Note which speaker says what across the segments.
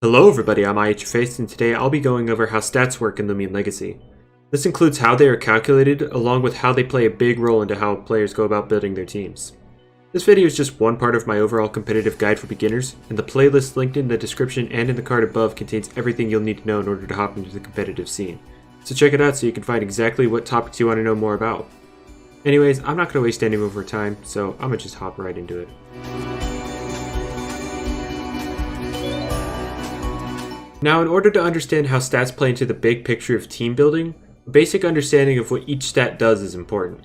Speaker 1: Hello everybody, I'm IHFace, and today I'll be going over how stats work in Loomian Legacy. This includes how they are calculated, along with how they play a big role into how players go about building their teams. This video is just one part of my overall competitive guide for beginners, and the playlist linked in the description and in the card above contains everything you'll need to know in order to hop into the competitive scene. So check it out so you can find exactly what topics you want to know more about. Anyways, I'm not going to waste any more time, so I'm going to just hop right into it. Now, in order to understand how stats play into the big picture of team building, a basic understanding of what each stat does is important.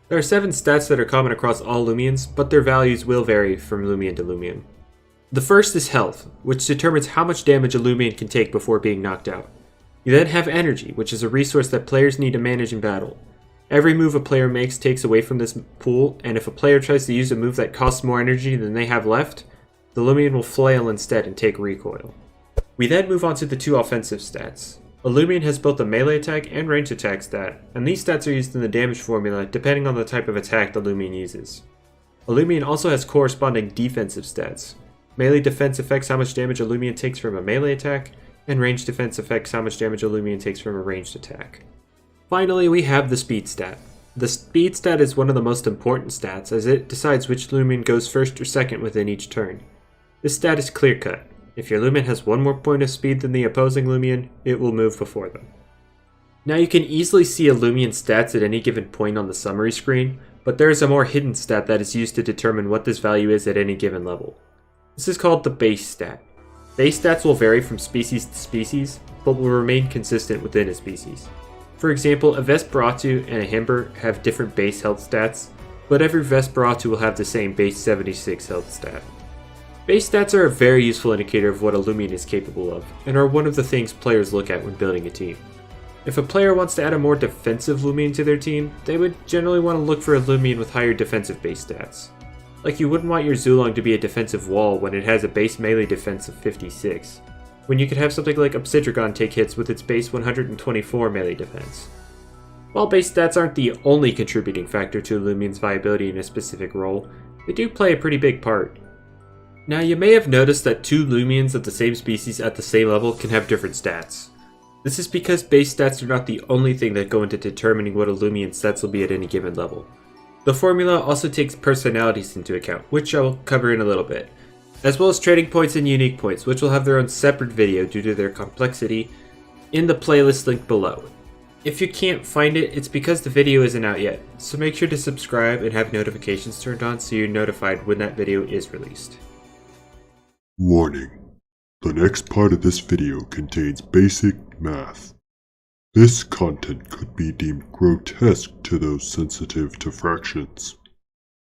Speaker 1: There are 7 stats that are common across all Loomians, but their values will vary from Loomian to Loomian. The first is health, which determines how much damage a Loomian can take before being knocked out. You then have energy, which is a resource that players need to manage in battle. Every move a player makes takes away from this pool, and if a player tries to use a move that costs more energy than they have left, the Loomian will flail instead and take recoil. We then move on to the 2 offensive stats. A Loomian has both a melee attack and ranged attack stat, and these stats are used in the damage formula depending on the type of attack the Loomian uses. A Loomian also has corresponding defensive stats. Melee defense affects how much damage a Loomian takes from a melee attack, and ranged defense affects how much damage a Loomian takes from a ranged attack. Finally, we have the speed stat. The speed stat is one of the most important stats as it decides which Loomian goes first or second within each turn. This stat is clear-cut. If your Loomian has one more point of speed than the opposing Loomian, it will move before them. Now you can easily see a Loomian's stats at any given point on the summary screen, but there is a more hidden stat that is used to determine what this value is at any given level. This is called the base stat. Base stats will vary from species to species, but will remain consistent within a species. For example, a Vesperatu and a Himber have different base health stats, but every Vesperatu will have the same base 76 health stat. Base stats are a very useful indicator of what a Loomian is capable of, and are one of the things players look at when building a team. If a player wants to add a more defensive Loomian to their team, they would generally want to look for a Loomian with higher defensive base stats. Like you wouldn't want your Zulong to be a defensive wall when it has a base melee defense of 56, when you could have something like Obsidragon take hits with its base 124 melee defense. While base stats aren't the only contributing factor to a Loomian's viability in a specific role, they do play a pretty big part. Now you may have noticed that 2 Loomians of the same species at the same level can have different stats. This is because base stats are not the only thing that go into determining what a Loomian's stats will be at any given level. The formula also takes personalities into account, which I will cover in a little bit, as well as trading points and unique points, which will have their own separate video due to their complexity, in the playlist linked below. If you can't find it, it's because the video isn't out yet, so make sure to subscribe and have notifications turned on so you're notified when that video is released.
Speaker 2: Warning. The next part of this video contains basic math. This content could be deemed grotesque to those sensitive to fractions.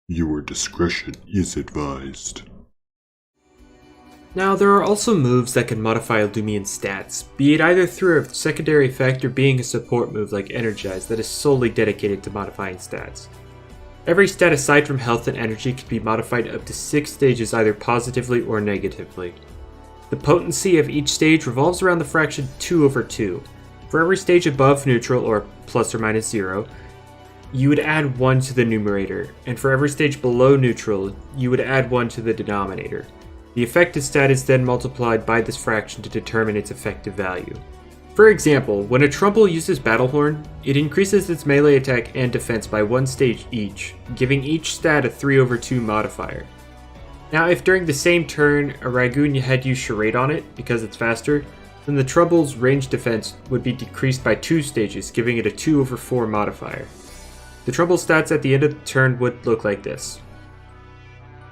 Speaker 2: Your discretion is advised.
Speaker 1: Now, there are also moves that can modify a Loomian's stats, be it either through a secondary effect or being a support move like Energize that is solely dedicated to modifying stats. Every stat aside from health and energy can be modified up to 6 stages either positively or negatively. The potency of each stage revolves around the fraction 2/2. For every stage above neutral or plus or minus 0, you would add 1 to the numerator, and for every stage below neutral, you would add 1 to the denominator. The effective stat is then multiplied by this fraction to determine its effective value. For example, when a Trumbull uses Battlehorn, it increases its melee attack and defense by 1 stage each, giving each stat a 3/2 modifier. Now, if during the same turn a Ragoon had used Charade on it, because it's faster, then the Trumbull's range defense would be decreased by 2 stages, giving it a 2/4 modifier. The Trumbull stats at the end of the turn would look like this.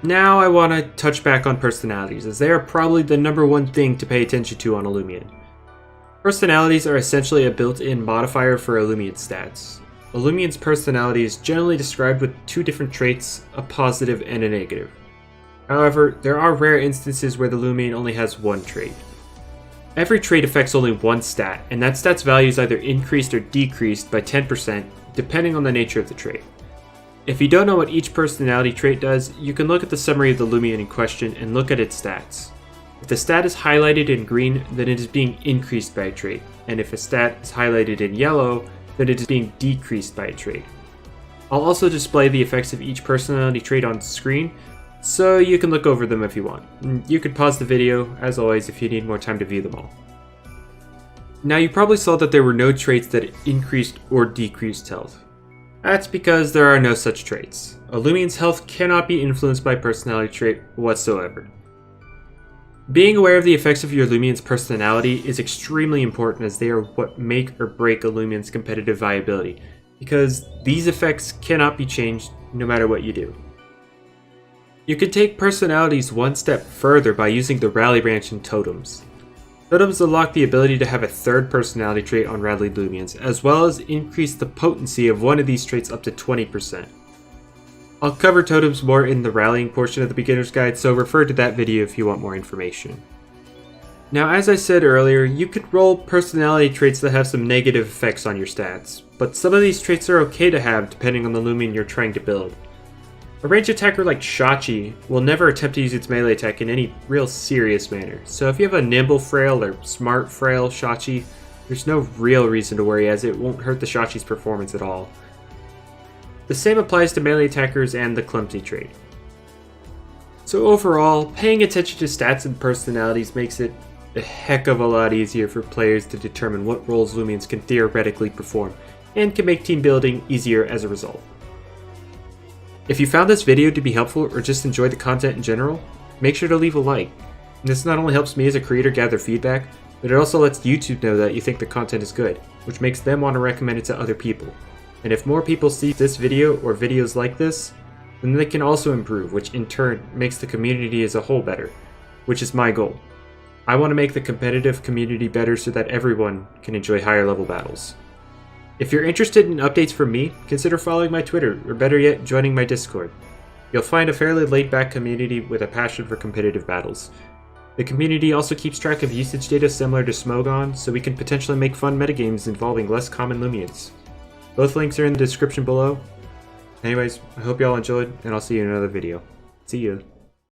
Speaker 1: Now I want to touch back on personalities, as they are probably the number one thing to pay attention to on a Loomian. Personalities are essentially a built-in modifier for a Loomian's stats. A Loomian's personality is generally described with 2 different traits, a positive and a negative. However, there are rare instances where the Loomian only has 1 trait. Every trait affects only 1 stat, and that stat's value is either increased or decreased by 10% depending on the nature of the trait. If you don't know what each personality trait does, you can look at the summary of the Loomian in question and look at its stats. If the stat is highlighted in green, then it is being increased by a trait, and if a stat is highlighted in yellow, then it is being decreased by a trait. I'll also display the effects of each personality trait on screen so you can look over them if you want. You could pause the video, as always, if you need more time to view them all. Now you probably saw that there were no traits that increased or decreased health. That's because there are no such traits. A Loomian's health cannot be influenced by personality trait whatsoever. Being aware of the effects of your Loomian's personality is extremely important, as they are what make or break a Loomian's competitive viability, because these effects cannot be changed no matter what you do. You can take personalities one step further by using the Rally branch in Totems. Totems unlock the ability to have a third personality trait on rallied Loomians, as well as increase the potency of one of these traits up to 20%. I'll cover Totems more in the rallying portion of the beginner's guide, so refer to that video if you want more information. Now, as I said earlier, you could roll personality traits that have some negative effects on your stats, but some of these traits are okay to have depending on the Loomian you're trying to build. A range attacker like Shachi will never attempt to use its melee attack in any real serious manner, so if you have a nimble frail or smart frail Shachi, there's no real reason to worry, as it won't hurt the Shachi's performance at all. The same applies to melee attackers and the clumsy trait. So overall, paying attention to stats and personalities makes it a heck of a lot easier for players to determine what roles Loomians can theoretically perform, and can make team building easier as a result. If you found this video to be helpful or just enjoyed the content in general, make sure to leave a like. This not only helps me as a creator gather feedback, but it also lets YouTube know that you think the content is good, which makes them want to recommend it to other people. And if more people see this video or videos like this, then they can also improve, which in turn makes the community as a whole better, which is my goal. I want to make the competitive community better so that everyone can enjoy higher level battles. If you're interested in updates from me, consider following my Twitter, or better yet, joining my Discord. You'll find a fairly laid-back community with a passion for competitive battles. The community also keeps track of usage data similar to Smogon, so we can potentially make fun metagames involving less common Loomians. Both links are in the description below. Anyways, I hope y'all enjoyed, and I'll see you in another video. See ya.